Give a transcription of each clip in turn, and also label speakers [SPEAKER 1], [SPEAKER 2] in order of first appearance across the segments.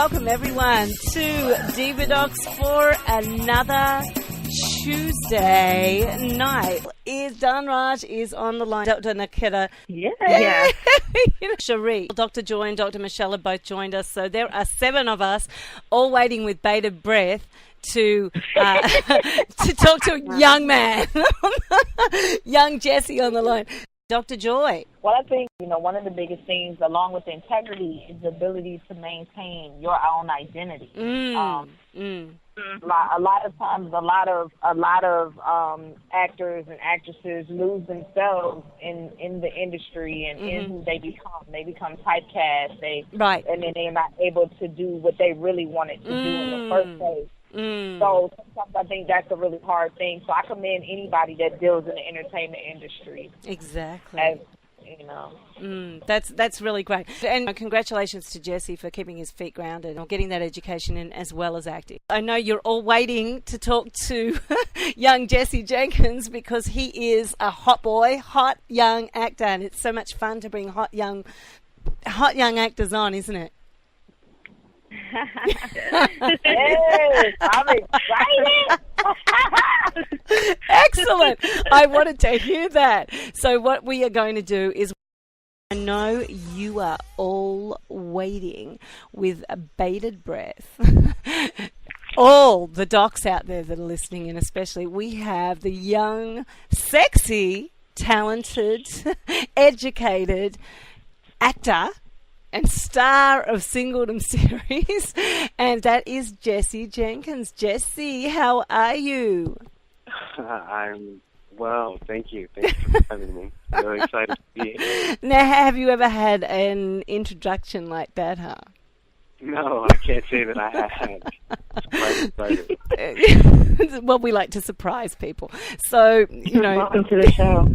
[SPEAKER 1] welcome everyone to Diva Docs for another Tuesday night. Dhanraj is on the line. Dr. Nakita.
[SPEAKER 2] Yeah.
[SPEAKER 1] Cherie, Dr. Joy and Dr. Michelle have both joined us. So there are 7 of us all waiting with bated breath to talk to a young man, young Jesse on the line. Dr. Joy.
[SPEAKER 2] Well, I think, one of the biggest things, along with integrity, is the ability to maintain your own identity. A lot of times, a lot of actors and actresses lose themselves in the industry and in who they become. They become typecast. And then they're not able to do what they really wanted to do in the first place. So sometimes I think that's a really hard thing. So I commend anybody that deals in the entertainment industry.
[SPEAKER 1] Exactly. That's really great. And congratulations to Jesse for keeping his feet grounded and getting that education in as well as acting. I know you're all waiting to talk to young Jesse Jenkins because he is a hot boy, hot young actor, and it's so much fun to bring hot young actors on, isn't it?
[SPEAKER 2] Yes, I'm excited.
[SPEAKER 1] Excellent. I wanted to hear that. So what we are going to do is, I know you are all waiting with a bated breath. All the docs out there that are listening in, especially, we have the young, sexy, talented, educated actor and star of Singledom series, and that is Jesse Jenkins. Jesse, how are you?
[SPEAKER 3] I'm well, thank you. Thanks for having me. I'm really excited to be here.
[SPEAKER 1] Now, have you ever had an introduction like that, huh?
[SPEAKER 3] No, I can't say that I have. I'm quite excited.
[SPEAKER 1] Well, we like to surprise people. So,
[SPEAKER 2] Welcome to the show.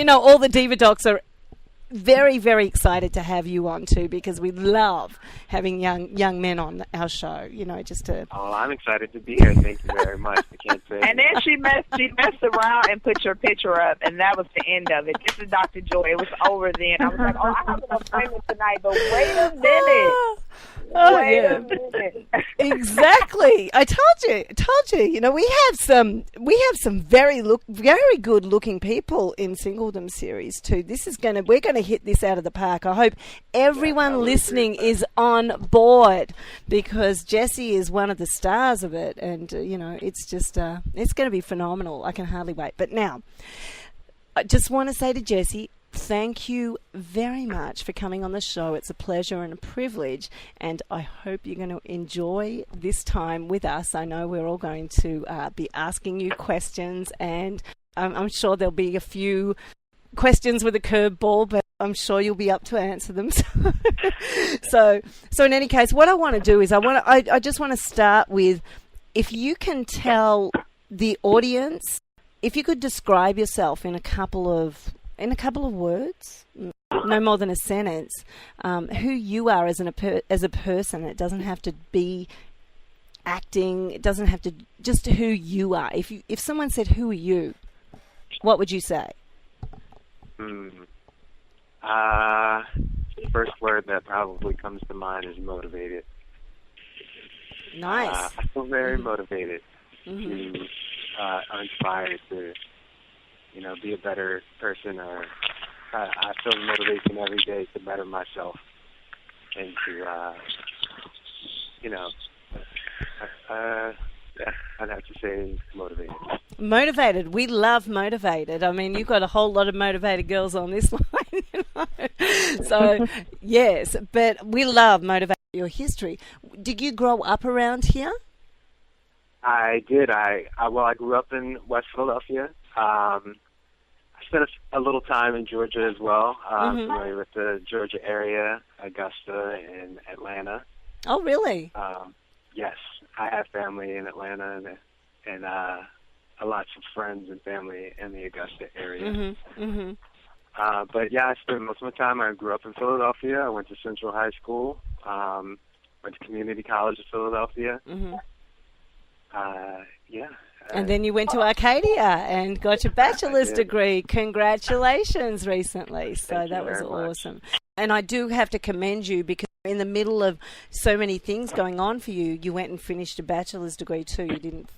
[SPEAKER 1] All the Diva Docs are very, very excited to have you on too, because we love having young men on our show. Just to.
[SPEAKER 3] Oh, I'm excited to be here. Thank you very much. I can't say.
[SPEAKER 2] And then she messed around and put your picture up, and that was the end of it. This is Dr. Joy. It was over then. I was like, I have an appointment tonight, but wait a minute. Wait a minute.
[SPEAKER 1] Exactly. I told you. We have some very good looking people in Singledom series too. We're gonna hit this out of the park. I hope everyone listening is on board, because Jesse is one of the stars of it, and it's just it's going to be phenomenal. I can hardly wait. But now, I just want to say to Jesse, thank you very much for coming on the show. It's a pleasure and a privilege, and I hope you're going to enjoy this time with us. I know we're all going to be asking you questions, and I'm sure there'll be a few questions with a curveball, but I'm sure you'll be up to answer them. So in any case, what I want to do is I just want to start with, if you can tell the audience, if you could describe yourself in a couple of words, no more than a sentence, who you are as a person. It doesn't have to be acting. It doesn't have to, just who you are. If someone said, "Who are you?" what would you say?
[SPEAKER 3] First word that probably comes to mind is motivated.
[SPEAKER 1] Nice.
[SPEAKER 3] I feel very motivated to inspired to, be a better person, or I feel motivation every day to better myself and to, I'd have to say motivated.
[SPEAKER 1] Motivated. We love motivated. I mean, you've got a whole lot of motivated girls on this line. So, yes, but we love motivated. Your history. Did you grow up around here?
[SPEAKER 3] I did. I grew up in West Philadelphia. I spent a little time in Georgia as well. Familiar with the Georgia area, Augusta and Atlanta.
[SPEAKER 1] Oh, really?
[SPEAKER 3] Yes, I have family in Atlanta and lots of friends and family in the Augusta area. But yeah, I spent most of my time. I grew up in Philadelphia. I went to Central High School. Went to Community College of Philadelphia.
[SPEAKER 1] And then you went to Arcadia and got your bachelor's degree. Congratulations recently. So that was awesome. And I do have to commend you, because in the middle of so many things going on for you, you went and finished a bachelor's degree too.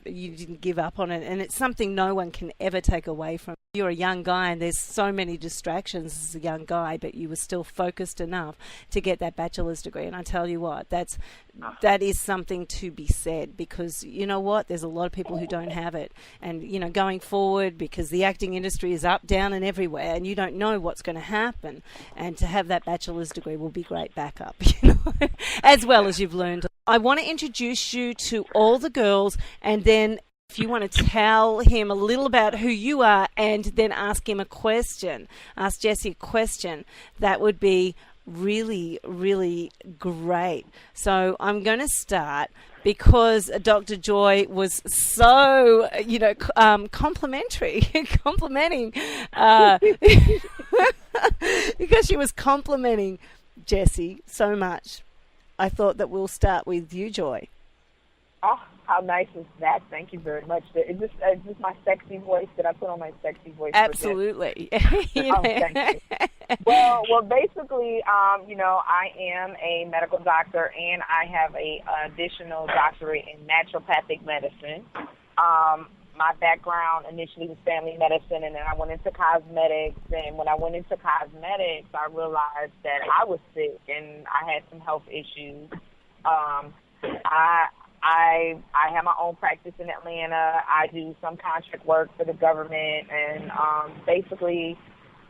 [SPEAKER 1] You didn't give up on it, and it's something no one can ever take away from you. You're a young guy, and there's so many distractions as a young guy, but you were still focused enough to get that bachelor's degree. And I tell you what, that is something to be said, because you know what, there's a lot of people who don't have it, and you know, going forward, because the acting industry is up, down, and everywhere, and you don't know what's going to happen. And to have that bachelor's degree will be great backup, you know, as well as you've learned. I want to introduce you to all the girls, and then if you want to tell him a little about who you are and then ask him a question, ask Jesse a question, that would be really, really great. So I'm going to start, because Dr. Joy was so, you know, complimenting, because she was complimenting Jesse so much. I thought that we'll start with you, Joy.
[SPEAKER 2] Oh, how nice is that? Thank you very much. Is this my sexy voice? Did I put on my sexy voice?
[SPEAKER 1] Absolutely.
[SPEAKER 2] Oh, thank you. Well, basically, you know, I am a medical doctor, and I have a additional doctorate in naturopathic medicine. My background initially was family medicine, and then I went into cosmetics. And when I went into cosmetics, I realized that I was sick and I had some health issues. I have my own practice in Atlanta. I do some contract work for the government, and basically,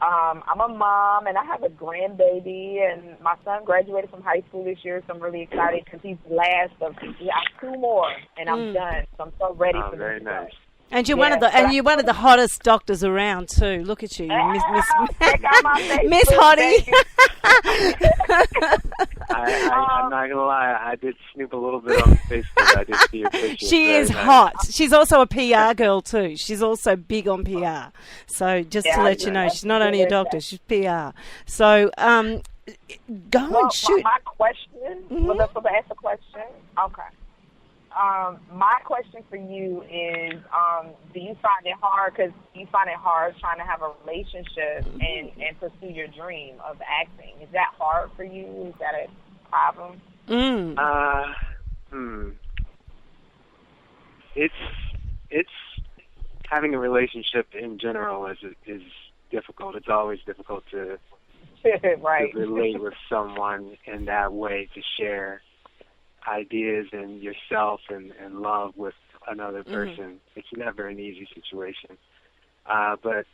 [SPEAKER 2] I'm a mom, and I have a grandbaby, and my son graduated from high school this year, so I'm really excited because he's the last of. We have 2 more, and I'm done. So I'm so ready for
[SPEAKER 3] very
[SPEAKER 2] this.
[SPEAKER 3] Nice.
[SPEAKER 1] And you're you're one of the hottest doctors around too. Look at you, Miss Hottie.
[SPEAKER 3] I'm not gonna lie, I did snoop a little bit on Facebook. I did see your picture.
[SPEAKER 1] She is hot. She's also a PR girl too. She's also big on PR. So just to let you know, she's not only a doctor, she's PR. So go and shoot.
[SPEAKER 2] My question. Was I supposed to ask a question? Okay. My question for you is, do you find it hard? Because you find it hard trying to have a relationship and pursue your dream of acting. Is that hard for you? Is that a problem?
[SPEAKER 3] It's having a relationship in general is difficult. It's always difficult to
[SPEAKER 2] right.
[SPEAKER 3] to relate with someone in that way, to share ideas and yourself and love with another person. It's never an easy situation. But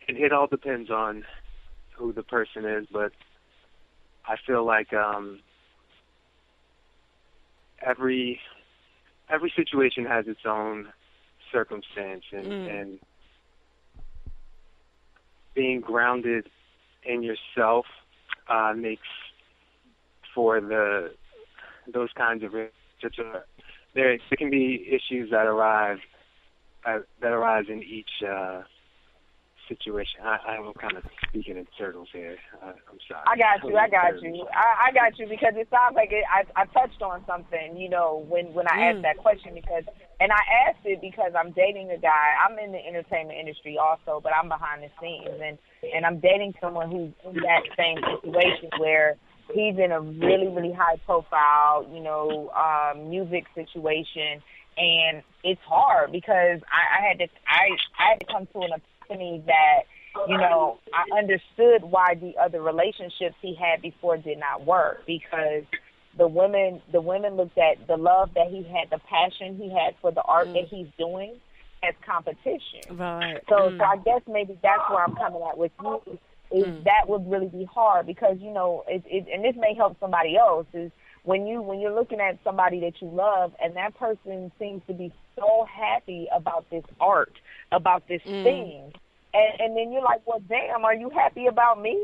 [SPEAKER 3] it all depends on who the person is, but I feel like every situation has its own circumstance, and being grounded in yourself makes for those kinds of relationships. There can be issues that arise in each situation. I'm kind of speaking in circles here. I'm sorry.
[SPEAKER 2] I got you. I got you, because it sounds like I touched on something, you know, when I asked that question, and I asked it because I'm dating a guy. I'm in the entertainment industry also, but I'm behind the scenes, and I'm dating someone who's in that same situation where he's in a really, really high profile, you know, music situation, and it's hard because I had to come to an epiphany that, you know, I understood why the other relationships he had before did not work, because the women looked at the love that he had, the passion he had for the art that he's doing as competition.
[SPEAKER 1] Right.
[SPEAKER 2] So I guess maybe that's where I'm coming at with you. That would really be hard, because, you know, and this may help somebody else, is when you're looking at somebody that you love and that person seems to be so happy about this art, about this thing, and then you're like, well, damn, are you happy about me?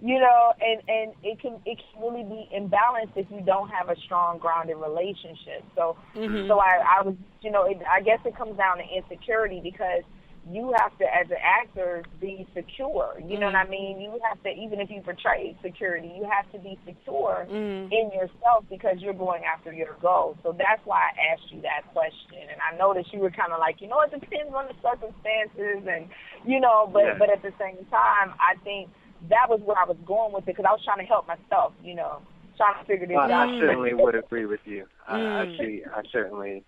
[SPEAKER 2] You know, and it can really be imbalanced if you don't have a strong, grounded relationship. So I was, you know, I guess it comes down to insecurity, because you have to, as an actor, be secure. You know what I mean? You have to, even if you portray security, you have to be secure in yourself, because you're going after your goal. So that's why I asked you that question. And I noticed you were kind of like, you know, it depends on the circumstances, and, you know, but at the same time, I think that was where I was going with it, because I was trying to help myself, you know, trying to figure this out.
[SPEAKER 3] I certainly would agree with you. I certainly,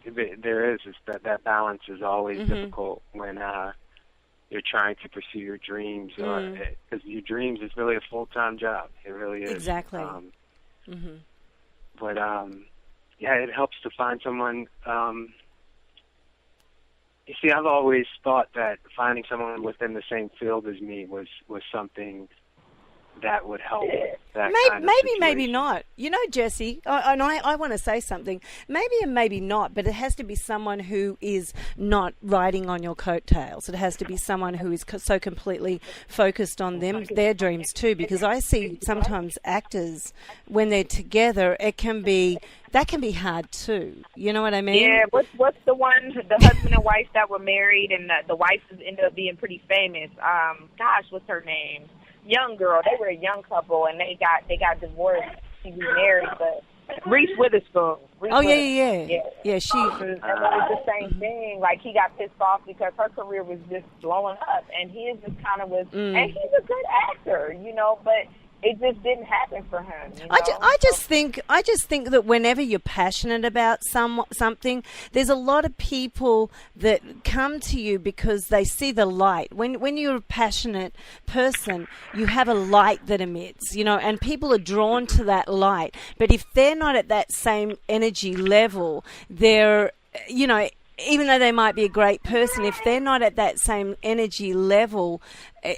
[SPEAKER 3] there is that balance is always difficult when you're trying to pursue your dreams, because your dreams is really a full-time job. It really is.
[SPEAKER 1] Exactly.
[SPEAKER 3] But yeah, it helps to find someone. You see, I've always thought that finding someone within the same field as me was something that would help. That kind of
[SPEAKER 1] maybe not. You know, Jesse, I want to say something. Maybe and maybe not, but it has to be someone who is not riding on your coattails. It has to be someone who is so completely focused on their dreams too. Because I see sometimes actors, when they're together, that can be hard too. You know what I mean?
[SPEAKER 2] Yeah. What's the one, the husband and wife that were married, and the wife ended up being pretty famous? Gosh, what's her name? Young girl. They were a young couple, and they got divorced. She was married, but Reese Witherspoon. Yeah. She. And it was the same thing. Like, he got pissed off because her career was just blowing up, and his just kind of was. And he's a good actor, you know, but it just didn't happen for him. You know? I just think that whenever you're passionate about something, there's a lot of people that come to you because they see the light. When you're a passionate person, you have a light that emits, you know, and people are drawn to that light. But if they're not at that same energy level, they're, you know, even though they might be a great person, if they're not at that same energy level,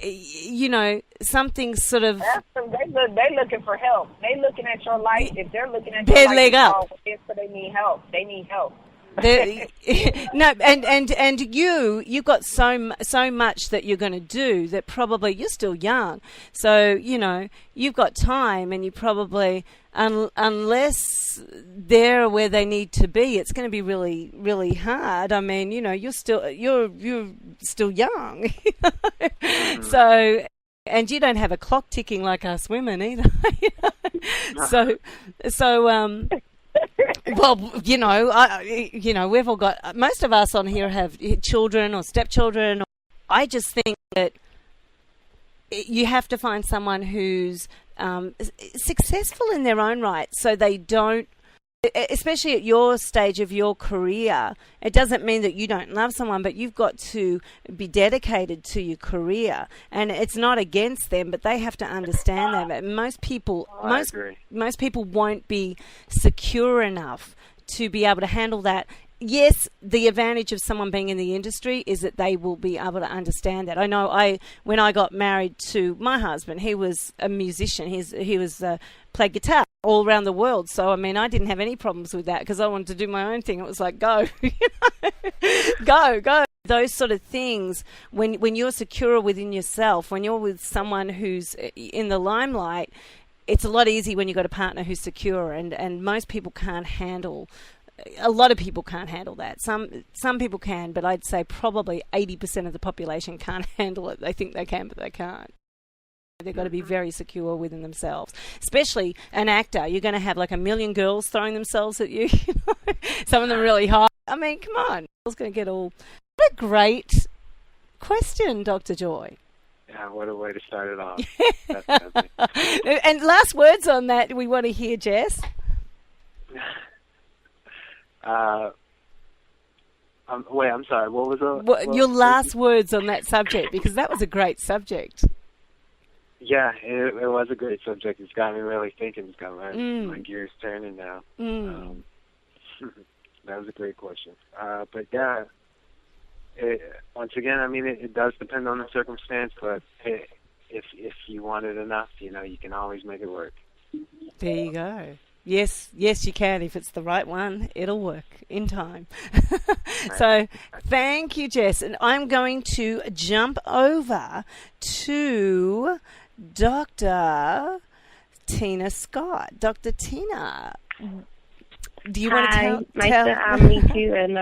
[SPEAKER 2] you know, something sort of... They're looking for help. They're looking at your light. If they're looking at
[SPEAKER 1] their
[SPEAKER 2] your
[SPEAKER 1] leg
[SPEAKER 2] light,
[SPEAKER 1] up.
[SPEAKER 2] So they need help. They need help.
[SPEAKER 1] No, and you've got so much that you're going to do that probably you're still young, so you know you've got time, and you probably unless they're where they need to be, it's going to be really, really hard. I mean, you know, you're still young, so. And you don't have a clock ticking like us women either. You know? So well, you know, we've all got, most of us on here have children or stepchildren. I just think that you have to find someone who's successful in their own right, so they don't, especially at your stage of your career, it doesn't mean that you don't love someone, but you've got to be dedicated to your career. And it's not against them, but they have to understand that. Most people won't be secure enough to be able to handle that. Yes, the advantage of someone being in the industry is that they will be able to understand that. I know when I got married to my husband, he was a musician. He was played guitar all around the world. So, I mean, I didn't have any problems with that because I wanted to do my own thing. It was like, go, you know? go. Those sort of things, when you're secure within yourself, when you're with someone who's in the limelight, it's a lot easier when you've got a partner who's secure, and most people can't handle. A lot of people can't handle that. Some people can, but I'd say probably 80% of the population can't handle it. They think they can, but they can't. They've got to be very secure within themselves. Especially an actor. You're going to have like 1 million girls throwing themselves at you. You know? Some of them really hot. I mean, come on. It's going to get all... What a great question, Dr. Joy.
[SPEAKER 3] Yeah, what a way to start it off.
[SPEAKER 1] And last words on that we want to hear, Jess.
[SPEAKER 3] Wait, I'm sorry. What was the...
[SPEAKER 1] your last words on that subject, because that was a great subject.
[SPEAKER 3] Yeah, it was a great subject. It's got me really thinking. It's got my gears turning now. That was a great question. But yeah, once again, I mean, it does depend on the circumstance, but if you want it enough, you know, you can always make it work.
[SPEAKER 1] There you go. Yes, you can. If it's the right one, it'll work in time. So thank you, Jess. And I'm going to jump over to Dr. Tina Scott. Dr. Tina, do you want to tell?
[SPEAKER 4] Nice to meet you. And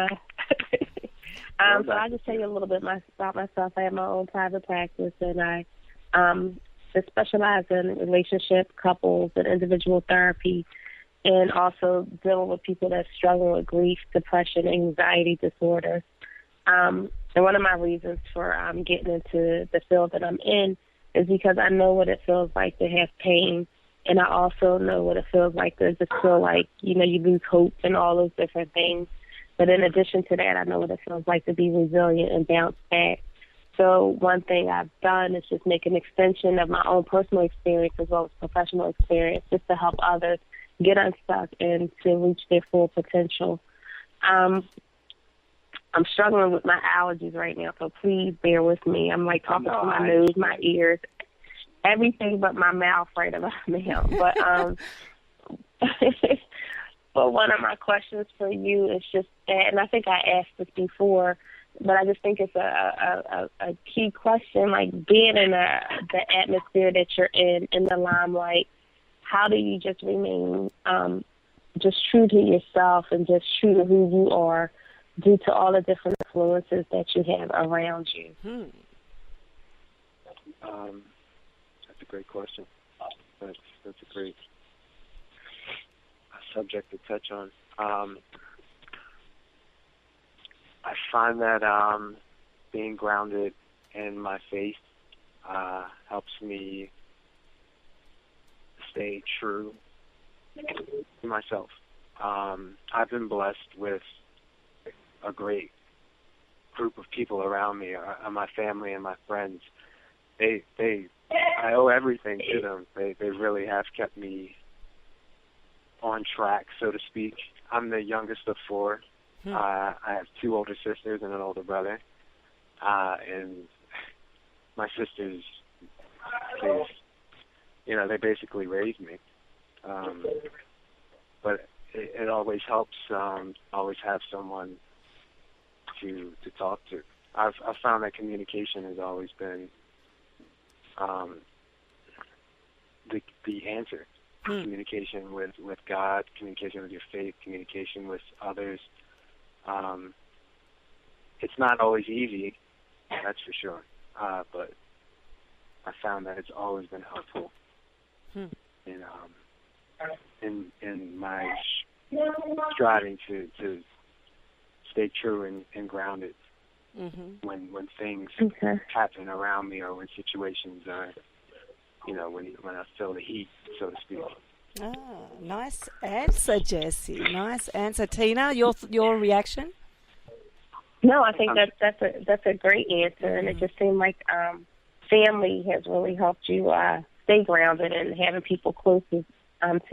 [SPEAKER 4] so I'll just tell you a little bit about myself. I have my own private practice, and I specialize in relationship, couples, and individual therapy, and also dealing with people that struggle with grief, depression, anxiety disorders. And one of my reasons for getting into the field that I'm in is because I know what it feels like to have pain, and I also know what it feels like to just feel like, you lose hope and all those different things. But in addition to that, I know what it feels like to be resilient and bounce back. So one thing I've done is just make an extension of my own personal experience as well as professional experience, just to help others get unstuck and to reach their full potential. I'm struggling with my allergies right now, so please bear with me. I'm like talking to my nose, my ears, everything but my mouth right about now. But but one of my questions for you is just that, and I think I asked this before, but I just think it's a key question, like being in the atmosphere that you're in the limelight. How do you just remain just true to yourself and just true to who you are due to all the different influences that you have around you?
[SPEAKER 3] That's a great question. That's a great subject to touch on. I find that being grounded in my faith helps me stay true to myself. I've been blessed with a great group of people around me, my family and my friends. I owe everything to them. They really have kept me on track, so to speak. I'm the youngest of four. I have two older sisters and an older brother. And my sisters, they basically raised me. But it always helps always have someone to talk to. I've found that communication has always been the answer. Communication with God, communication with your faith, communication with others. It's not always easy, that's for sure. But I found that it's always been helpful in my striving to stay true and grounded when things happen around me or when situations are, when I feel the heat, so to speak.
[SPEAKER 1] Ah, nice answer, Jesse. Nice answer. Tina, your reaction?
[SPEAKER 4] No, I think that's a great answer, and it just seemed like family has really helped you stay grounded, and having people closest to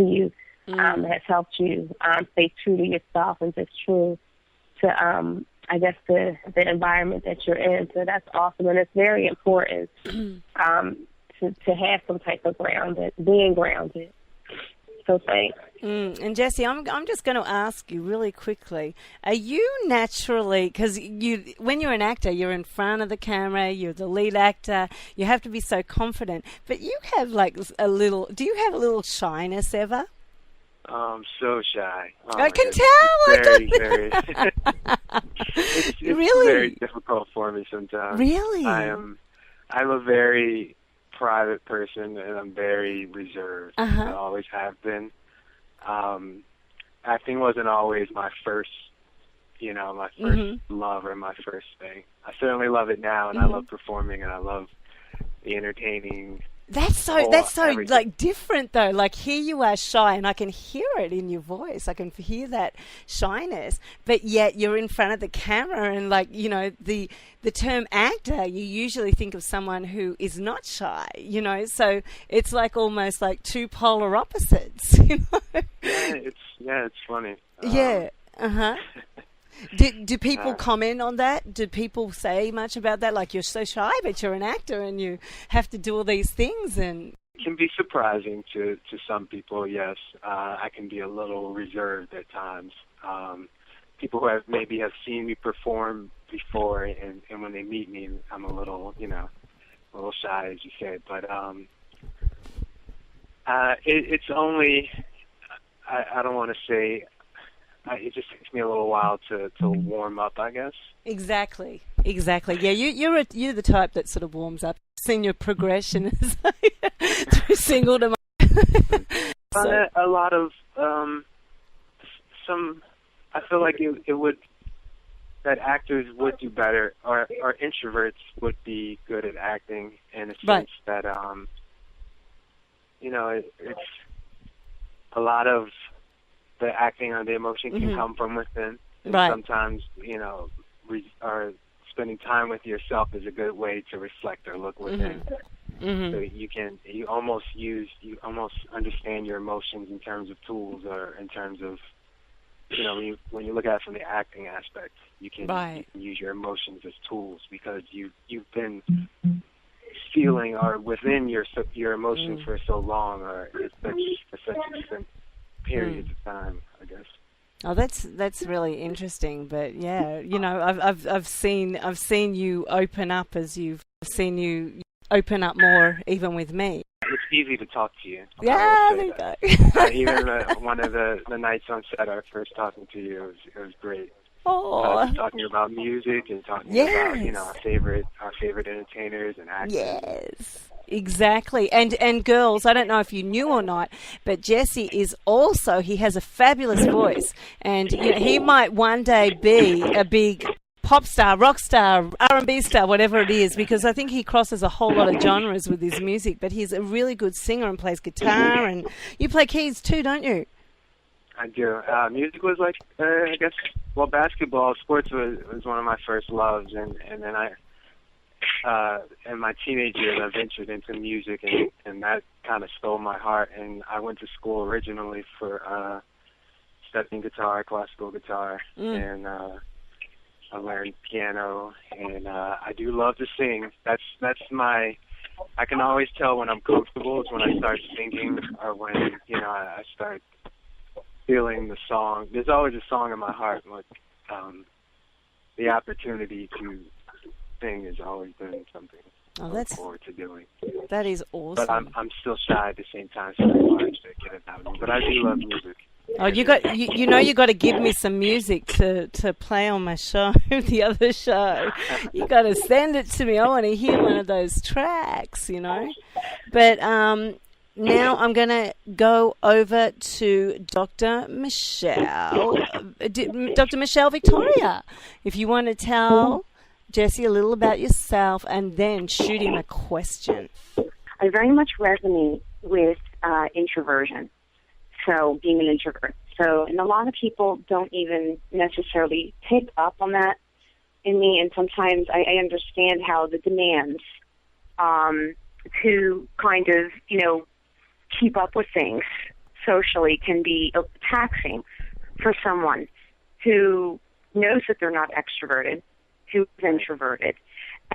[SPEAKER 4] you has helped you stay true to yourself and just true to I guess the environment that you're in. So that's awesome, and it's very important to have some type of being grounded. So thanks.
[SPEAKER 1] And Jesse, I'm just going to ask you really quickly, are you naturally, because when you're an actor, you're in front of the camera, you're the lead actor, you have to be so confident, but you have do you have a little shyness ever?
[SPEAKER 3] I'm so shy.
[SPEAKER 1] I can tell.
[SPEAKER 3] Very. It's
[SPEAKER 1] really
[SPEAKER 3] very difficult for me sometimes.
[SPEAKER 1] Really?
[SPEAKER 3] I'm a very private person, and I'm very reserved. I always have been. Acting wasn't always my first, love or my first thing. I certainly love it now, and I love performing, and I love the entertaining. That's so
[SPEAKER 1] everything. Like different though. Like here you are shy, and I can hear it in your voice. I can hear that shyness, but yet you're in front of the camera, and the term actor, you usually think of someone who is not shy. So it's like almost like two polar opposites.
[SPEAKER 3] Yeah, it's funny.
[SPEAKER 1] Do people comment on that? Do people say much about that? Like, you're so shy, but you're an actor and you have to do all these things. And
[SPEAKER 3] it can be surprising to some people, yes. I can be a little reserved at times. People who maybe have seen me perform before, and when they meet me, I'm a little shy, as you said. But it's only, I don't want to say, it just takes me a little while to warm up, I guess. Exactly.
[SPEAKER 1] Yeah, you're the type that sort of warms up. Seen your progression through Singledom.
[SPEAKER 3] A lot of I feel like it would that actors would do better, or introverts would be good at acting in a sense
[SPEAKER 1] right.
[SPEAKER 3] that, you know, it's a lot of the acting or the emotion can come from within. And
[SPEAKER 1] right.
[SPEAKER 3] sometimes, you know, or spending time with yourself is a good way to reflect or look within. So you almost understand your emotions in terms of tools, or in terms of, you know, when you look at it from the acting aspect, you can use your emotions as tools, because you've been feeling or within your emotions for so long, or for such extent periods of time, I guess.
[SPEAKER 1] Oh, that's really interesting. But yeah, you know, I've seen you open up as you've seen you open up more, even with me.
[SPEAKER 3] It's easy to talk to you.
[SPEAKER 1] Yeah, there you go.
[SPEAKER 3] Even one of the nights on set, our first talking to you, it was great.
[SPEAKER 1] Oh,
[SPEAKER 3] talking about music and talking about, you know, our favorite entertainers and actors.
[SPEAKER 1] Yes, exactly. And girls, I don't know if you knew or not, but Jesse is also, he has a fabulous voice, and you know, he might one day be a big pop star, rock star, R&B star, whatever it is, because I think he crosses a whole lot of genres with his music. But he's a really good singer and plays guitar, and you play keys too, don't you?
[SPEAKER 3] I do. Music was like, I guess, well, basketball, sports was one of my first loves, and then in my teenage years, I ventured into music, and that kind of stole my heart. And I went to school originally for studying guitar, classical guitar, and I learned piano, and I do love to sing. That's my. I can always tell when I'm comfortable is when I start singing, or when, you know, I start feeling the song. There's always a song in my heart. Like, the opportunity to sing has always been something I look forward to doing.
[SPEAKER 1] That is awesome.
[SPEAKER 3] But I'm still shy at the same time, so it's hard to get it out of me. But I do love music.
[SPEAKER 1] Oh, you got to give me some music to play on my show, the other show. You got to send it to me. I want to hear one of those tracks, you know. But now I'm going to go over to Dr. Michelle Victoria. If you want to tell Jesse a little about yourself, and then shoot him a question.
[SPEAKER 5] I very much resonate with introversion. So being an introvert. And a lot of people don't even necessarily pick up on that in me, and sometimes I understand how the demands to kind of, you know, keep up with things socially can be taxing for someone who knows that they're not extroverted, who's introverted,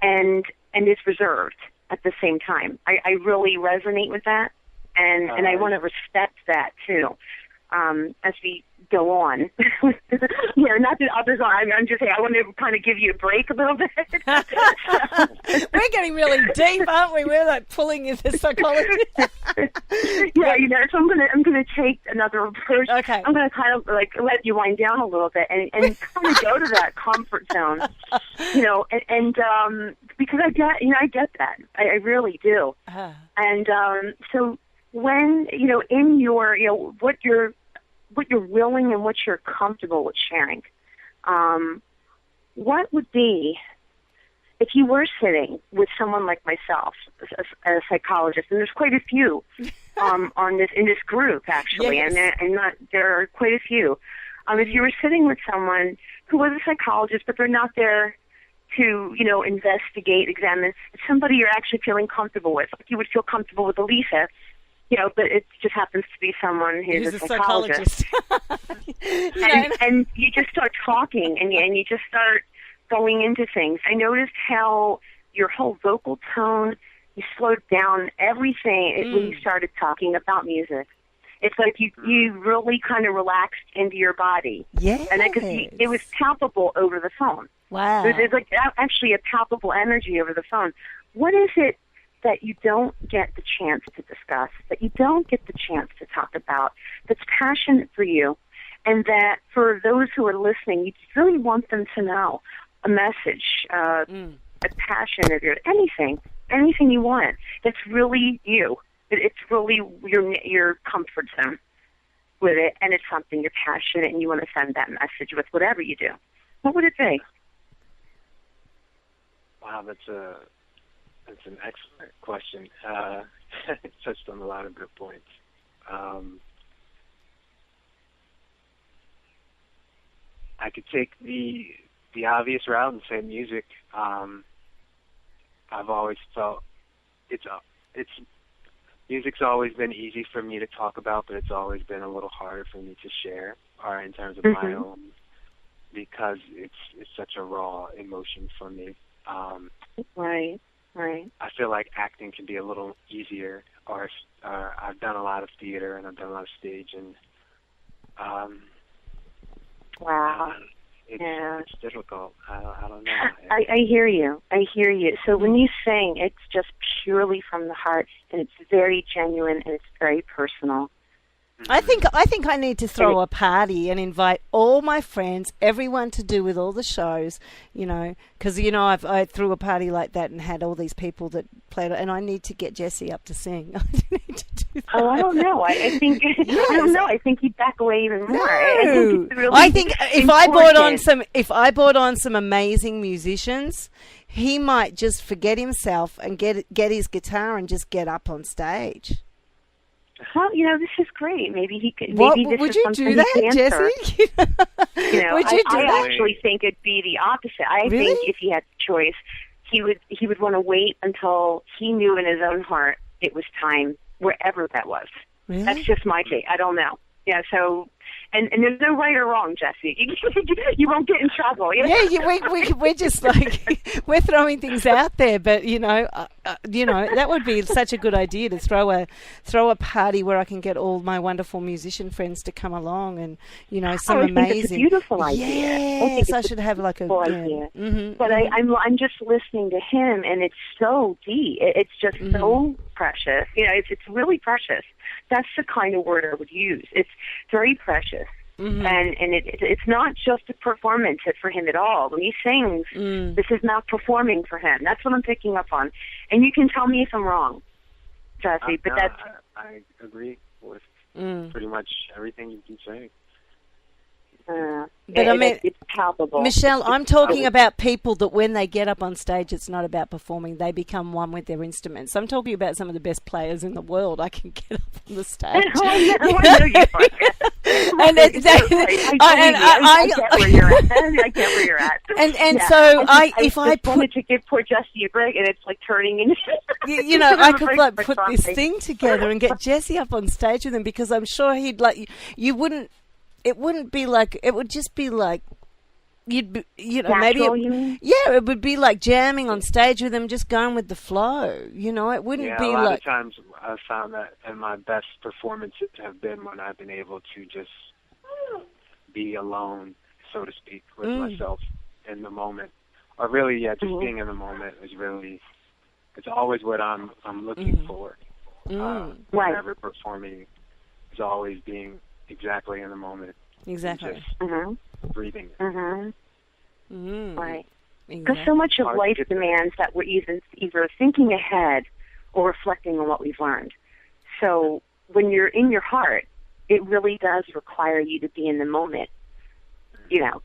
[SPEAKER 5] and is reserved at the same time. I really resonate with that. And I want to respect that, too, as we go on. Yeah, not that others are. I'm just saying I want to kind of give you a break a little bit.
[SPEAKER 1] We're getting really deep, aren't we? We're like pulling into psychology.
[SPEAKER 5] Yeah, you know, so I'm gonna take another approach.
[SPEAKER 1] Okay.
[SPEAKER 5] I'm gonna kind of like let you wind down a little bit and kind of go to that comfort zone, you know, and because I get that. I really do. And so when, you know, in your, you know, what you're willing and what you're comfortable with sharing, what would be, if you were sitting with someone like myself, a psychologist, and there's quite a few in this group, actually, yes. and there are quite a few. If you were sitting with someone who was a psychologist, but they're not there to, you know, investigate, examine, somebody you're actually feeling comfortable with, like you would feel comfortable with Elisa, you know, but it just happens to be someone who's a psychologist. and you just start talking, and you just start going into things. I noticed how your whole vocal tone, you slowed down everything when you started talking about music. It's like you really kind of relaxed into your body.
[SPEAKER 1] Yeah.
[SPEAKER 5] And it was palpable over the phone.
[SPEAKER 1] Wow.
[SPEAKER 5] There's like actually a palpable energy over the phone. What is it that you don't get the chance to discuss, that you don't get the chance to talk about, that's passionate for you, and that for those who are listening, you really want them to know a message, a passion of yours, anything you want. That's really you. It's really your comfort zone with it, and it's something you're passionate and you want to send that message with whatever you do. What would it be?
[SPEAKER 3] Wow, that's an excellent question. It touched on a lot of good points. I could take the obvious route and say music. I've always felt music's always been easy for me to talk about, but it's always been a little harder for me to share, or in terms of my own, because it's such a raw emotion for me.
[SPEAKER 5] Right.
[SPEAKER 3] I feel like acting can be a little easier, or I've done a lot of theater and I've done a lot of stage, and
[SPEAKER 5] wow.
[SPEAKER 3] It's difficult. I don't know.
[SPEAKER 5] I hear you. So when you sing, it's just purely from the heart, and it's very genuine, and it's very personal.
[SPEAKER 1] I think I need to throw a party and invite all my friends, everyone to do with all the shows, because I threw a party like that and had all these people that played, and I need to get Jesse up to sing. I need to do that.
[SPEAKER 5] Oh, I don't know. I think I don't know. I think he'd back away even more.
[SPEAKER 1] No.
[SPEAKER 5] I think
[SPEAKER 1] if I brought on some amazing musicians, he might just forget himself and get his guitar and just get up on stage.
[SPEAKER 5] Well, this is great. Maybe he could.
[SPEAKER 1] Would you do that, Jesse? Would you do that?
[SPEAKER 5] I actually think it'd be the opposite. I think if he had the choice, he would want to wait until he knew in his own heart it was time, wherever that was.
[SPEAKER 1] Really?
[SPEAKER 5] That's just my take. I don't know. Yeah. So, and there's no right or wrong, Jesse. You won't get in trouble.
[SPEAKER 1] We're just like we're throwing things out there, but that would be such a good idea to throw a party where I can get all my wonderful musician friends to come along, and some amazing.
[SPEAKER 5] I think it's a beautiful idea.
[SPEAKER 1] Yes, I should have like a
[SPEAKER 5] idea. But I'm just listening to him, and it's so deep. It's just so precious. It's really precious. That's the kind of word I would use. It's very precious. And it's not just a performance for him at all. When he sings, this is not performing for him. That's what I'm picking up on. And you can tell me if I'm wrong, Jesse, but that's...
[SPEAKER 3] I agree with pretty much everything you've been saying.
[SPEAKER 1] But I mean,
[SPEAKER 5] it's palpable.
[SPEAKER 1] Michelle, I'm talking about people that when they get up on stage, it's not about performing. They become one with their instruments. I'm talking about some of the best players in the world. I can get up on the stage.
[SPEAKER 5] I know you are. I get where you're at. I get where you're at.
[SPEAKER 1] So I
[SPEAKER 5] wanted to give poor Jesse a break, and it's like turning into...
[SPEAKER 1] I could put this thing together and get Jesse up on stage with him, because I'm sure he'd you wouldn't... It wouldn't be like, it would just be like, you'd be,
[SPEAKER 5] Natural,
[SPEAKER 1] maybe, it would be like jamming on stage with them, just going with the flow, it wouldn't be like.
[SPEAKER 3] A lot of times I've found that, and my best performances have been when I've been able to just be alone, so to speak, with myself in the moment. Or really, just being in the moment is really, it's always what I'm looking for. Whenever performing, is always being exactly in the moment.
[SPEAKER 1] Exactly.
[SPEAKER 3] Just breathing.
[SPEAKER 5] Right. Because so much of life demands that we're either thinking ahead or reflecting on what we've learned. So when you're in your heart, it really does require you to be in the moment. You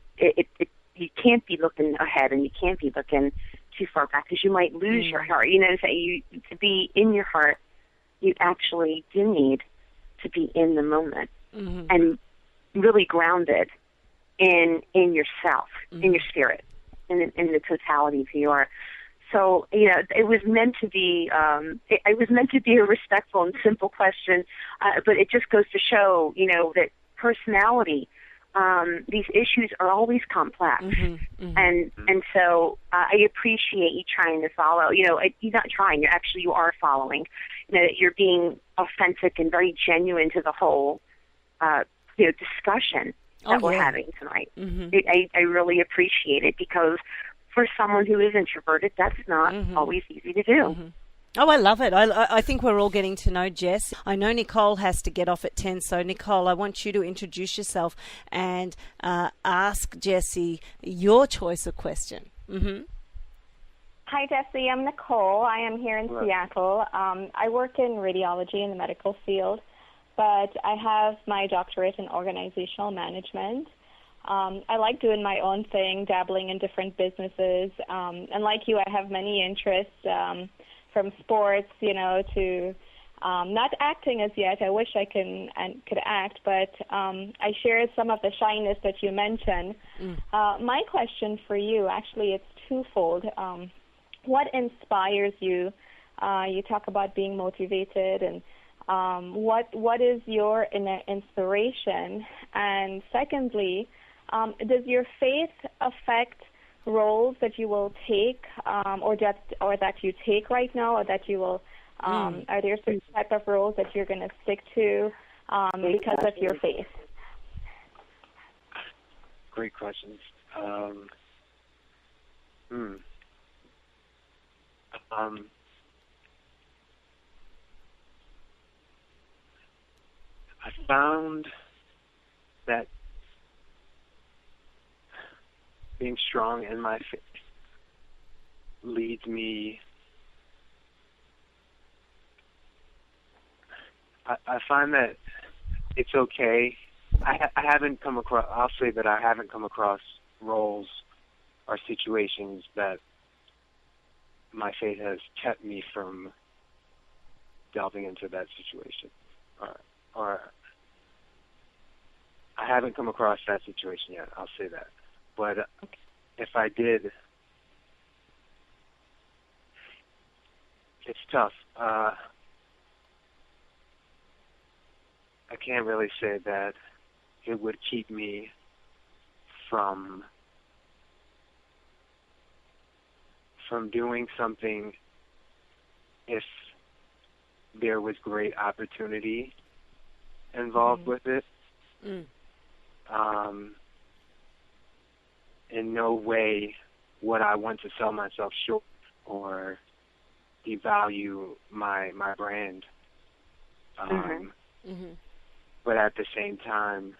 [SPEAKER 5] can't be looking ahead, and you can't be looking too far back, because you might lose your heart. To be in your heart, you actually do need to be in the moment. And really grounded in yourself, in your spirit, in the totality of who you are. So, it was meant to be. It was meant to be a respectful and simple question, but it just goes to show, that personality. These issues are always complex, and so I appreciate you trying to follow. You're not trying. You are following. You're being authentic and very genuine to the whole. Discussion that we're having tonight. I really appreciate it, because for someone who is introverted, that's not always easy to do.
[SPEAKER 1] Oh, I love it. I think we're all getting to know Jess. I know Nicole has to get off at 10, so Nicole, I want you to introduce yourself and ask Jesse your choice of question.
[SPEAKER 6] Hi, Jesse. I'm Nicole. I am here in Seattle. I work in radiology in the medical field, but I have my doctorate in organizational management. I like doing my own thing, dabbling in different businesses. And like you, I have many interests, from sports, to not acting as yet. I wish I could act, but I share some of the shyness that you mentioned. My question for you, actually, it's twofold. What inspires you? You talk about being motivated, and what is your inspiration? And secondly, does your faith affect roles that you will take, or that you take right now, or that you will? Are there certain type of roles that you're going to stick to because of your faith?
[SPEAKER 3] Great questions. I found that being strong in my faith leads me. I find that it's okay. I haven't come across. I'll say that I haven't come across roles or situations that my faith has kept me from delving into that situation, or I haven't come across that situation yet. I'll say that. But if I did, it's tough. I can't really say that it would keep me from doing something if there was great opportunity involved with it. In no way would I want to sell myself short or devalue my brand. But at the same time,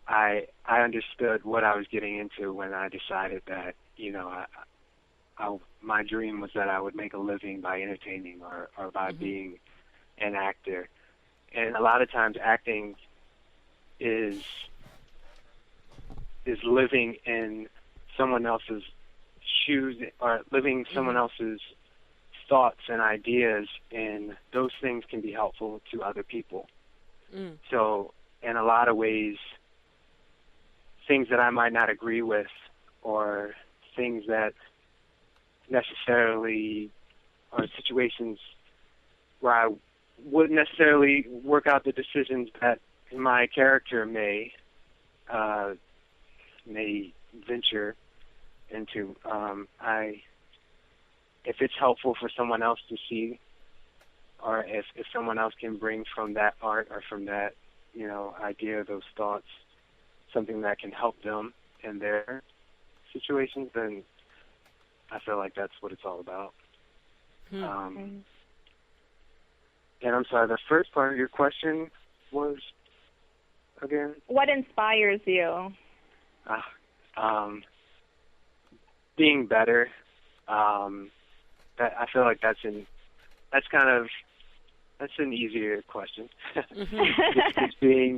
[SPEAKER 3] I understood what I was getting into when I decided that, my dream was that I would make a living by entertaining or by being an actor. And a lot of times acting is living in someone else's shoes, or living someone else's thoughts and ideas, and those things can be helpful to other people. So in a lot of ways, things that I might not agree with, or things that necessarily are situations where I wouldn't necessarily work out the decisions that my character may venture into. If it's helpful for someone else to see, or if someone else can bring from that art or from that, idea, those thoughts, something that can help them in their situations, then I feel like that's what it's all about. And I'm sorry, the first part of your question was, again?
[SPEAKER 6] What inspires you?
[SPEAKER 3] Being better. I feel like that's an easier question.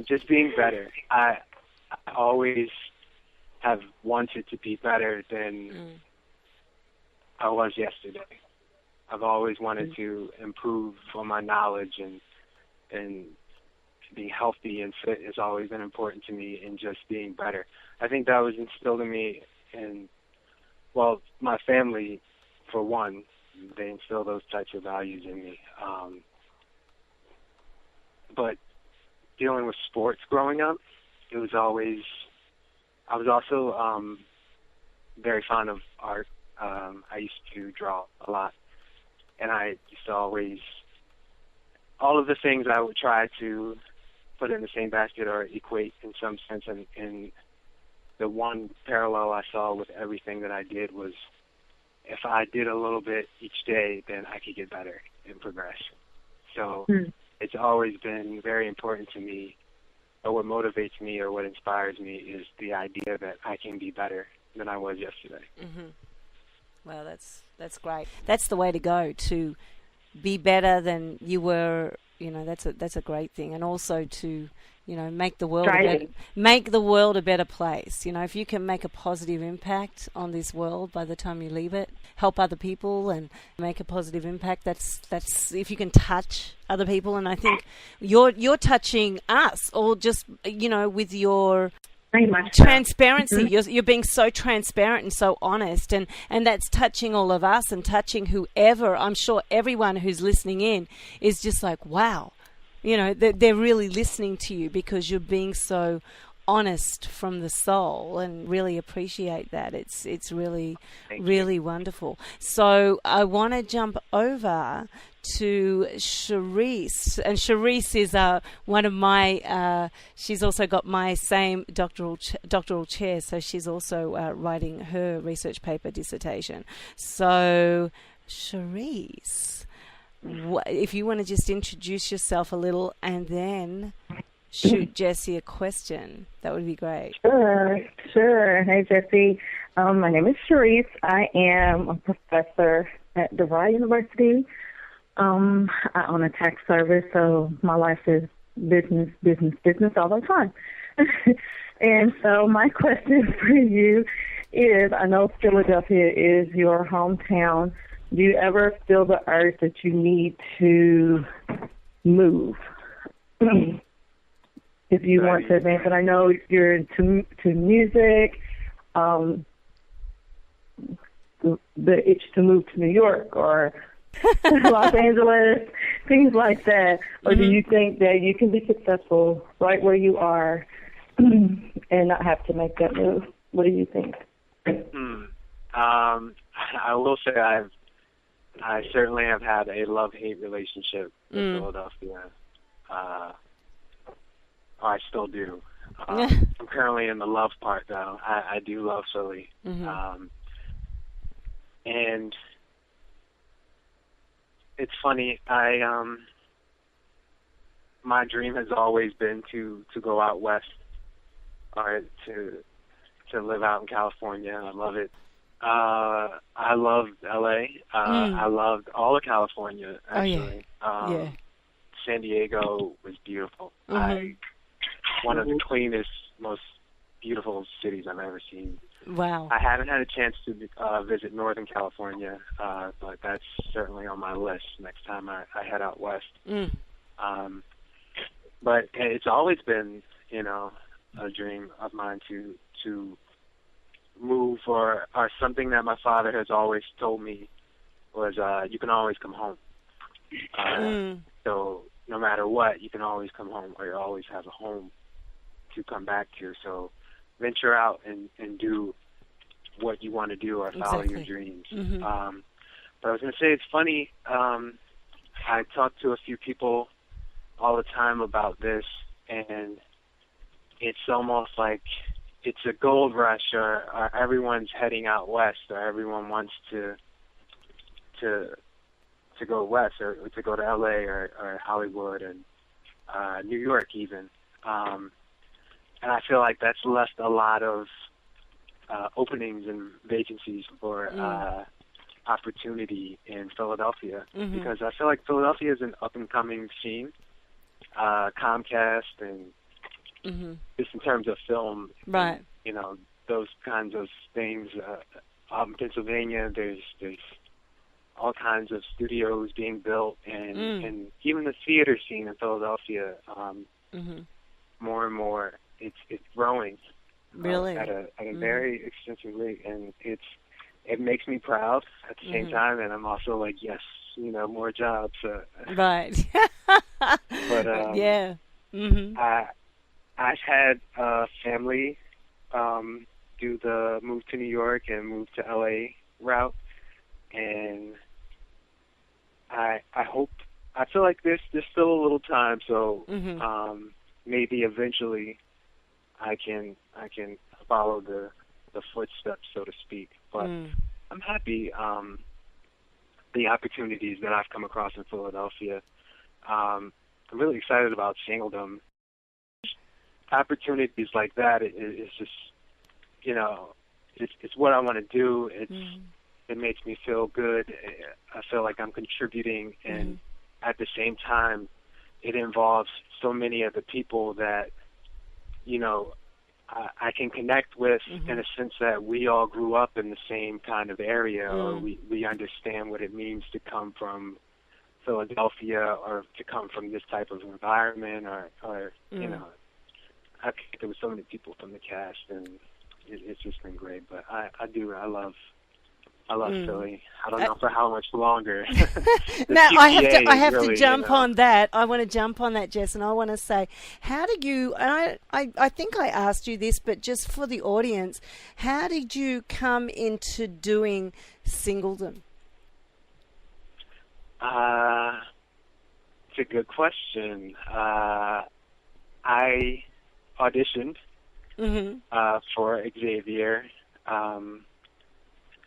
[SPEAKER 3] just being better. I always have wanted to be better than I was yesterday. I've always wanted to improve on my knowledge, and being healthy and fit has always been important to me, and just being better. I think that was instilled in me, and my family, for one, they instill those types of values in me. But dealing with sports growing up, I was also very fond of art. I used to draw a lot, and I used to always, all of the things I would try to put in the same basket or equate in some sense, and the one parallel I saw with everything that I did was, if I did a little bit each day, then I could get better and progress. So it's always been very important to me, or what motivates me or what inspires me is the idea that I can be better than I was yesterday.
[SPEAKER 1] Well, that's great. That's the way to go, to be better than you were. That's a great thing, and also to make the world a better place. If you can make a positive impact on this world by the time you leave it, help other people and make a positive impact. That's if you can touch other people. And I think you're touching us, or just with your transparency. You're being so transparent and so honest, and that's touching all of us and touching whoever. I'm sure everyone who's listening in is just like, wow. They're really listening to you because you're being so honest from the soul, and really appreciate that. It's really, really wonderful. So I want to jump over to Charisse, and Charisse is one of my. She's also got my same doctoral chair, so she's also writing her research paper dissertation. So Charisse, if you want to just introduce yourself a little and then shoot Jesse a question, that would be great.
[SPEAKER 7] Sure. Hey, Jesse. My name is Charisse. I am a professor at DIVA University. I own a tax service, so my life is business all the time. And so my question for you is, I know Philadelphia is your hometown. Do you ever feel the urge that you need to move if you want to advance? And I know you're into music, the itch to move to New York or Los Angeles, things like that. Or do you think that you can be successful right where you are and not have to make that move? What do you think?
[SPEAKER 3] I will say I certainly have had a love-hate relationship with Philadelphia. I still do. I'm currently in the love part, though. I do love Philly. And it's funny. My dream has always been to go out west, or to live out in California. I love it. I loved LA. I loved all of California, actually. San Diego was beautiful. One of the cleanest, most beautiful cities I've ever seen.
[SPEAKER 1] Wow.
[SPEAKER 3] I haven't had a chance to visit Northern California, but that's certainly on my list next time I head out west. But it's always been, a dream of mine to move, or something that my father has always told me was you can always come home. So no matter what, you can always come home, or you always have a home to come back to. So venture out and do what you want to do, or follow your dreams. But I was going to say, it's funny, I talk to a few people all the time about this, and it's almost like it's a gold rush, or everyone's heading out west, or everyone wants to go west, or to go to LA or Hollywood and New York even. And I feel like that's left a lot of openings and vacancies for opportunity in Philadelphia, because I feel like Philadelphia is an up-and-coming scene. Comcast and just in terms of film,
[SPEAKER 1] right?
[SPEAKER 3] And, those kinds of things. Out in Pennsylvania, there's all kinds of studios being built, and even the theater scene in Philadelphia, more and more, it's growing.
[SPEAKER 1] Really,
[SPEAKER 3] at a very extensive rate, and it makes me proud at the same time, and I'm also like, yes, more jobs.
[SPEAKER 1] Right.
[SPEAKER 3] But
[SPEAKER 1] yeah.
[SPEAKER 3] I've had family do the move to New York and move to LA route, and I feel like there's still a little time, so maybe eventually I can follow the footsteps, so to speak. But I'm happy the opportunities that I've come across in Philadelphia. I'm really excited about Singledom. Opportunities like that is just, it's what I want to do. It makes me feel good. I feel like I'm contributing, and at the same time, it involves so many of the people that, you know, I can connect with in a sense that we all grew up in the same kind of area, or we understand what it means to come from Philadelphia or to come from this type of environment, or you know, I connected with so many people from the cast, and it's just been great. But I love Philly. I don't know for how much longer.
[SPEAKER 1] Now I have
[SPEAKER 3] really,
[SPEAKER 1] to jump
[SPEAKER 3] you know,
[SPEAKER 1] on that. I want to jump on that, Jess, and I want to say, how did you? And I think I asked you this, but just for the audience, how did you come into doing Singledom?
[SPEAKER 3] It's a good question. I auditioned for Xavier.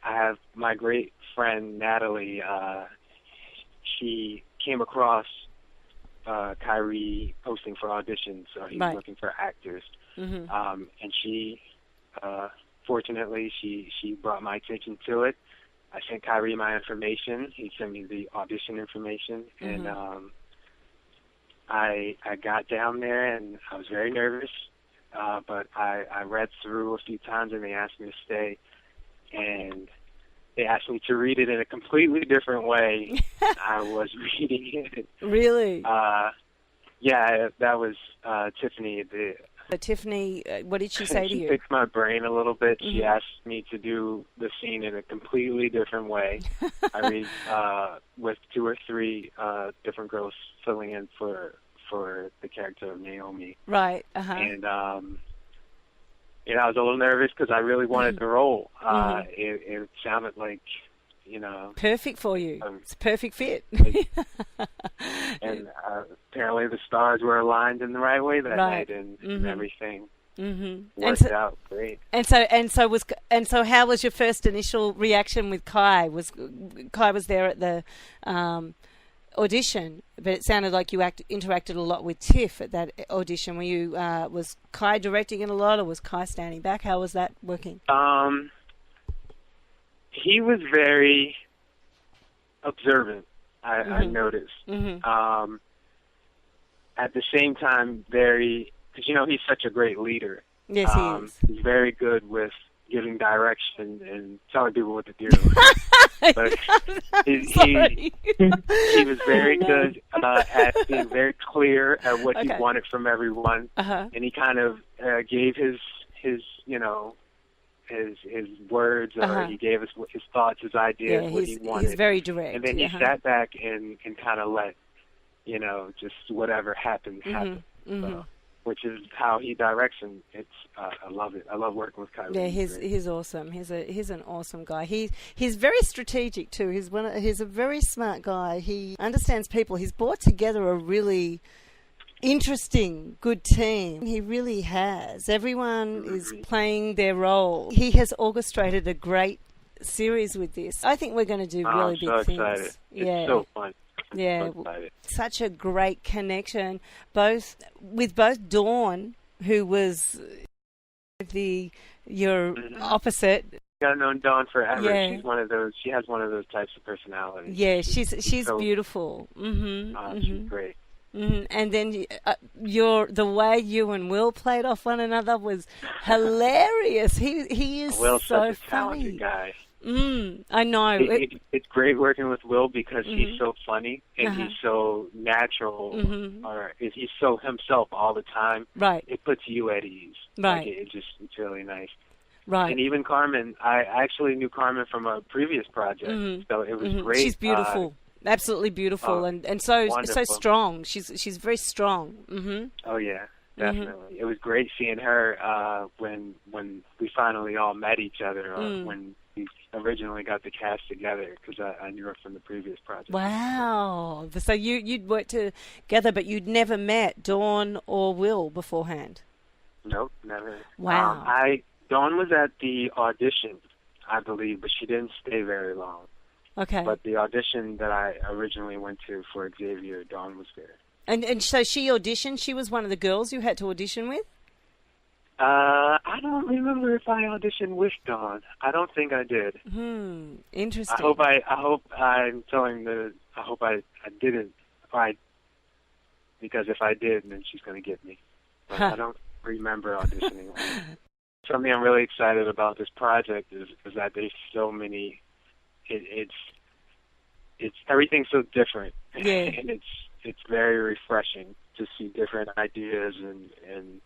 [SPEAKER 3] I have my great friend Natalie. She came across Kyrie posting for auditions, so he was looking for actors. And she, fortunately, she brought my attention to it. I sent Kyrie my information. He sent me the audition information, and I got down there, and I was very nervous, but I read through a few times, and they asked me to stay. And they asked me to read it in a completely different way. I was reading it.
[SPEAKER 1] Really?
[SPEAKER 3] Yeah, that was Tiffany.
[SPEAKER 1] Tiffany, what did she say to you?
[SPEAKER 3] She picked my brain a little bit. She asked me to do the scene in a completely different way. I read with 2 or 3 different girls filling in for the character of Naomi.
[SPEAKER 1] Right.
[SPEAKER 3] And you know, I was a little nervous because I really wanted the role. It sounded like, you know,
[SPEAKER 1] perfect for you. It's a perfect fit.
[SPEAKER 3] And apparently the stars were aligned in the right way that night, and everything worked out great. And so, how was your first initial reaction with Kai? Kai was there at the audition, but it sounded like you interacted a lot with Tiff at that audition. Were you was Kai directing it a lot, or was Kai standing back? How was that working? He was very observant, I noticed. At the same time, because, you know, he's such a great leader.
[SPEAKER 1] Yes, he is.
[SPEAKER 3] He's very good with giving direction and telling people what to do. But he was very good at being very clear at what he wanted from everyone, and he kind of gave his you know, his words, or he gave us his thoughts, his ideas, what he wanted.
[SPEAKER 1] He's very direct.
[SPEAKER 3] And then he sat back and kind of let, you know, just whatever happened happen. So, which is how he directs, and it's I love it. I love working with Kyrie.
[SPEAKER 1] Yeah, he's awesome. He's an awesome guy. He's very strategic too. He's a very smart guy. He understands people. He's brought together a really interesting, good team. He really has. Everyone is playing their role. He has orchestrated a great series with this. I think we're going to do really big
[SPEAKER 3] so
[SPEAKER 1] things.
[SPEAKER 3] Excited.
[SPEAKER 1] Yeah.
[SPEAKER 3] It's so fun.
[SPEAKER 1] Yeah, such a great connection, both Dawn, who was your opposite.
[SPEAKER 3] I've known Dawn forever.
[SPEAKER 1] Yeah.
[SPEAKER 3] She's one of those. She has one of those types of personalities.
[SPEAKER 1] Yeah, she's so beautiful.
[SPEAKER 3] She's great.
[SPEAKER 1] And then the way you and Will played off one another was hilarious. He is
[SPEAKER 3] Will's
[SPEAKER 1] so
[SPEAKER 3] such a talented
[SPEAKER 1] funny.
[SPEAKER 3] guy.
[SPEAKER 1] I know.
[SPEAKER 3] It's great working with Will because he's so funny and he's so natural, or he's so himself all the time.
[SPEAKER 1] Right.
[SPEAKER 3] It puts you at ease.
[SPEAKER 1] Right.
[SPEAKER 3] Like it's really nice.
[SPEAKER 1] Right.
[SPEAKER 3] And even Carmen, I actually knew Carmen from a previous project, so it was great.
[SPEAKER 1] She's beautiful. Absolutely beautiful, and so strong. She's very strong.
[SPEAKER 3] Oh yeah, definitely. It was great seeing her when we finally all met each other, or when we originally got the cast together, because I knew her from the previous project.
[SPEAKER 1] Wow! So you'd worked together, but you'd never met Dawn or Will beforehand.
[SPEAKER 3] Nope, never.
[SPEAKER 1] Wow!
[SPEAKER 3] Dawn was at the audition, I believe, but she didn't stay very long.
[SPEAKER 1] Okay.
[SPEAKER 3] But the audition that I originally went to for Xavier, Dawn was there.
[SPEAKER 1] And so she auditioned? She was one of the girls you had to audition with?
[SPEAKER 3] I don't remember if I auditioned with Dawn. I don't think I did.
[SPEAKER 1] Interesting.
[SPEAKER 3] I hope I didn't. because if I did, then she's going to get me. But I don't remember auditioning. Something I'm really excited about this project is that there's so many. It's everything's so different, and it's very refreshing to see different ideas, and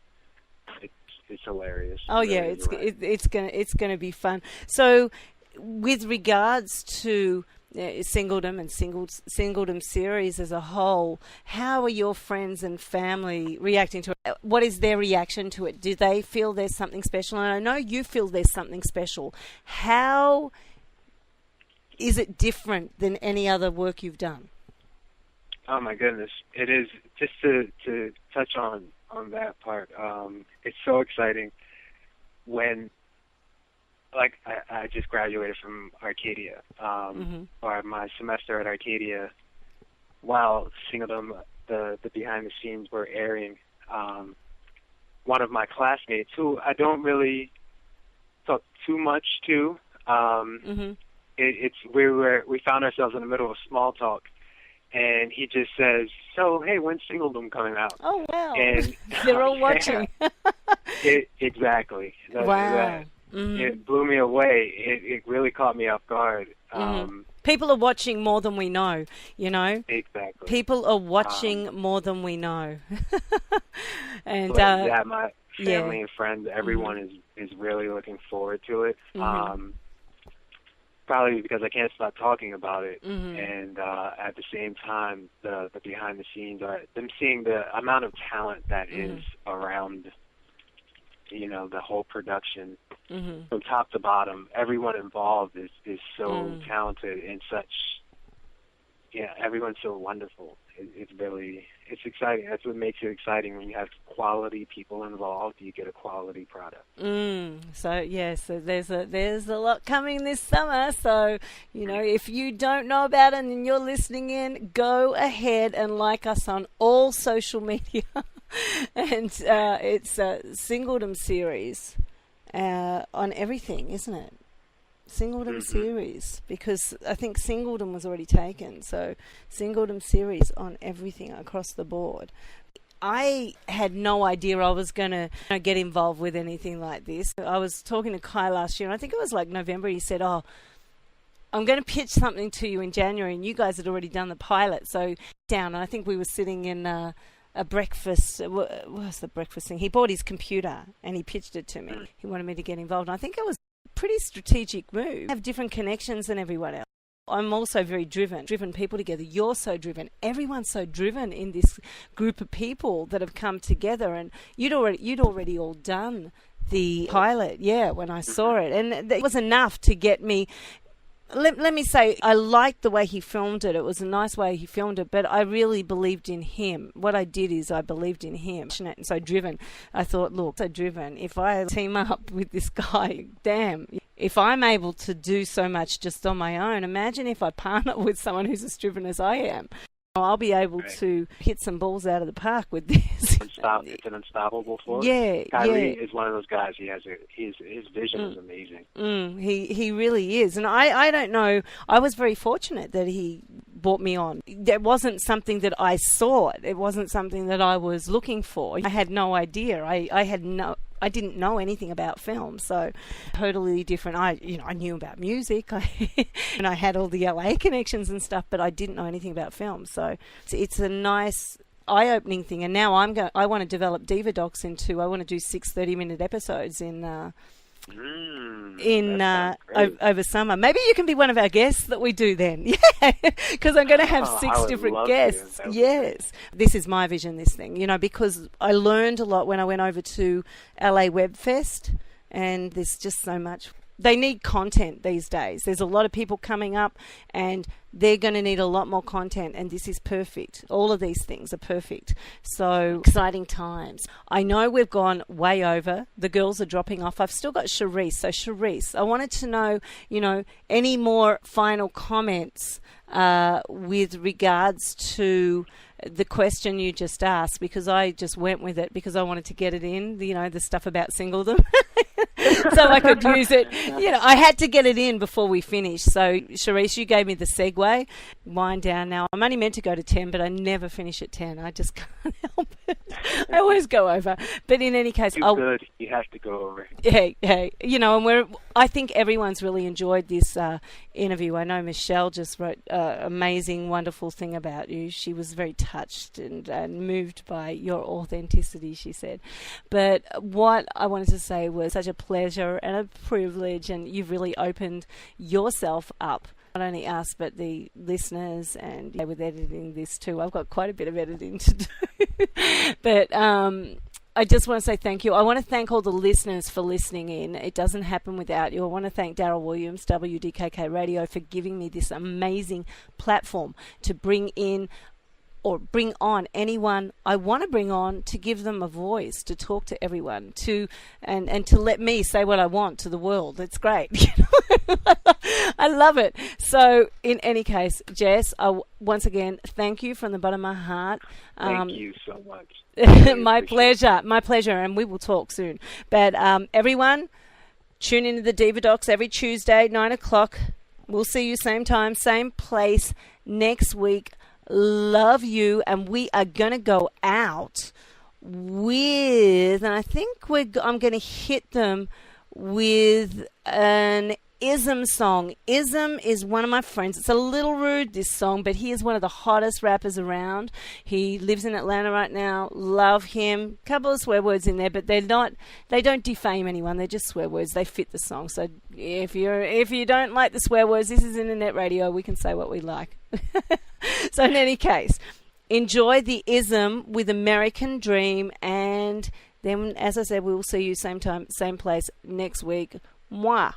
[SPEAKER 3] it's hilarious.
[SPEAKER 1] Oh yeah, it's gonna be fun. So, with regards to Singledom and Singledom series as a whole, how are your friends and family reacting to it? What is their reaction to it? Do they feel there's something special? And I know you feel there's something special. How is it different than any other work you've done?
[SPEAKER 3] Oh my goodness, it is. Just to touch on that part, it's so exciting when. Like, I just graduated from Arcadia, or my semester at Arcadia, while Singledom, the behind-the-scenes were airing. One of my classmates, who I don't really talk too much to, we found ourselves in the middle of small talk, and he just says, "So, hey, when's Singledom coming out?"
[SPEAKER 1] Oh, wow.
[SPEAKER 3] And
[SPEAKER 1] they're all watching.
[SPEAKER 3] Exactly.
[SPEAKER 1] Wow.
[SPEAKER 3] It blew me away. It really caught me off guard.
[SPEAKER 1] People are watching more than we know, you know?
[SPEAKER 3] Exactly.
[SPEAKER 1] People are watching more than we know. And
[SPEAKER 3] my family and friends, everyone is really looking forward to it. Probably because I can't stop talking about it. And at the same time, the behind the scenes are them seeing the amount of talent that is around, you know, the whole production. From top to bottom, everyone involved is so talented and such. Yeah, everyone's so wonderful. It's exciting. That's what makes it exciting. When you have quality people involved, you get a quality product.
[SPEAKER 1] So there's a lot coming this summer. So, you know, if you don't know about it and you're listening in, go ahead and like us on all social media. And it's a Singledom series on everything, isn't it? Singledom series, because I think Singledom was already taken. So Singledom series on everything across the board. I had no idea I was going to get involved with anything like this. I was talking to Kai last year, and I think it was like November. He said, "Oh, I'm going to pitch something to you in January," and you guys had already done the pilot. So down, and I think we were sitting in a breakfast. What was the breakfast thing? He bought his computer and he pitched it to me. He wanted me to get involved. And I think it was a pretty strategic move. I have different connections than everyone else. I'm also very driven people together. You're so driven. Everyone's so driven in this group of people that have come together. And you'd already all done the pilot, when I saw it. And it was enough to get me. Let me say, I liked the way he filmed it. It was a nice way he filmed it, but I really believed in him. What I did is I believed in him. And so driven. I thought, look, so driven. If I team up with this guy, damn, if I'm able to do so much just on my own, imagine if I partner with someone who's as driven as I am. I'll be able to hit some balls out of the park with this.
[SPEAKER 3] It's an unstoppable force.
[SPEAKER 1] Yeah,
[SPEAKER 3] Kyrie is one of those guys. His vision is amazing.
[SPEAKER 1] He really is, and I don't know. I was very fortunate that he brought me on. It wasn't something that I sought. It wasn't something that I was looking for. I had no idea. I didn't know anything about film, so totally different. I knew about music, and I had all the LA connections and stuff, but I didn't know anything about film. So it's a nice, eye-opening thing. And now I want to develop DIVA Docs into. I want to do 6 30-minute episodes over summer. Maybe you can be one of our guests that we do then. Yeah, because I'm going to have 6 different guests. Yes, this is my vision, this thing, because I learned a lot when I went over to LA Web Fest, and there's just so much. They need content these days. There's a lot of people coming up, and they're going to need a lot more content, and this is perfect. All of these things are perfect. So exciting times. I know we've gone way over. The girls are dropping off. I've still got Charisse. So Charisse, I wanted to know, any more final comments with regards to the question you just asked, because I just went with it because I wanted to get it in, the stuff about Singledom. so I could use it. You know, I had to get it in before we finished. So, Charisse, you gave me the segue. Wind down now. I'm only meant to go to 10, but I never finish at 10. I just can't help it. I always go over. But in any case,
[SPEAKER 3] good. You have to go over.
[SPEAKER 1] Hey, you know, and I think everyone's really enjoyed this interview. I know Michelle just wrote an amazing, wonderful thing about you. She was very touched and moved by your authenticity, she said. But what I wanted to say was such a pleasure and a privilege, and you've really opened yourself up. Not only us, but the listeners, and with editing this too. I've got quite a bit of editing to do. But I just want to say thank you. I want to thank all the listeners for listening in. It doesn't happen without you. I want to thank Daryl Williams, WDKK Radio, for giving me this amazing platform to bring in or bring on anyone I want to bring on, to give them a voice, to talk to everyone, and to let me say what I want to the world. It's great. I love it. So in any case, Jess, once again, thank you from the bottom of my heart.
[SPEAKER 3] Thank you so much.
[SPEAKER 1] My pleasure, and we will talk soon. But everyone, tune into the Diva Docs every Tuesday, 9 o'clock. We'll see you same time, same place next week. Love you, and we are going to go out with, and I think I'm going to hit them with an Ism song. Ism is one of my friends. It's a little rude, this song, but he is one of the hottest rappers around. He lives in Atlanta right now. Love him. Couple of swear words in there, but they don't defame anyone. They're just swear words. They fit the song. So if you don't like the swear words, this is internet radio. We can say what we like. So in any case, enjoy the Ism with American Dream, and then, as I said, we will see you same time, same place next week. Mwah.